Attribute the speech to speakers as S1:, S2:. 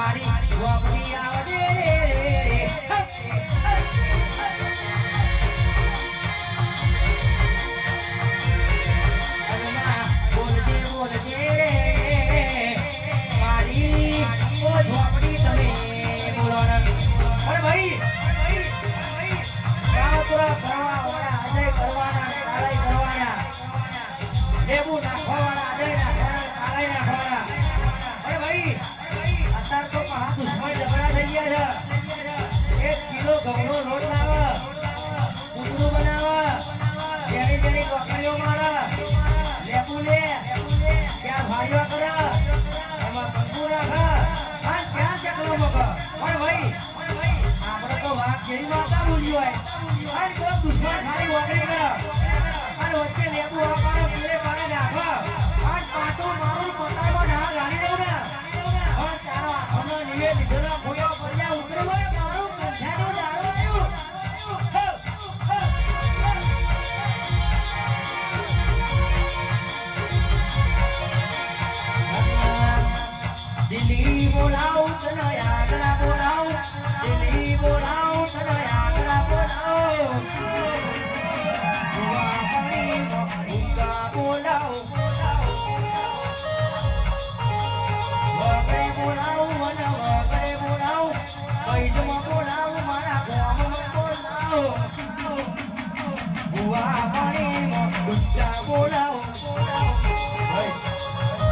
S1: મારી ગોપડી આવજે બોલજે બોલજે મારી ઓ ગોપડી તમે બોલો ને અરે ભાઈ ગાવતરા કરવાવાળા અજય કરવાના કાળાઈ કરવાના લેબુ નાખવાવાળા અજય નાખવાના કાળાઈ નાખવાના અરે ભાઈ અત્યાર તો મહા દુશ્મન ઝઘડા થઈ ગયા છે 1 કિલો ઘઉંનો લોટ લાવે કૂતરું બનાવે જેની જેની કોકરીઓ મારે લેબુ લે ત્યાં ભાઈઓ કરે એમાં કંકુ રાખે અને ત્યાં ચકલો મૂકે અરે ભાઈ આપણે તો વાત જેવી માતા બોલી હોય અને કોઈ દુશ્મન ખાલી વાગડી કરે અને વચ્ચે લેબુ આપવાનો પીલે પાડે નાખો અને પાટું મારું પોતામાં ના ગાડી દઉં ને અને તારો આખોનો નિવેદ લીધેલો ખોયો પડ્યા ઉતરે હોય મારું કંઠાનું દારૂ આવ્યું દિલ્હી બોલાવું તને આગળ બોલાવું દિલ્હી બોલાવું તને આગળ બોલાવું ભૂવા પાણીમાં ભૂકા બોલાવું વગડે બોલાવું અને વગડે બોલાવું પૈસમાં બોલાવું મારા ગામમાં બોલાવું ભૂવા પાણીમાં ભૂકા બોલાવું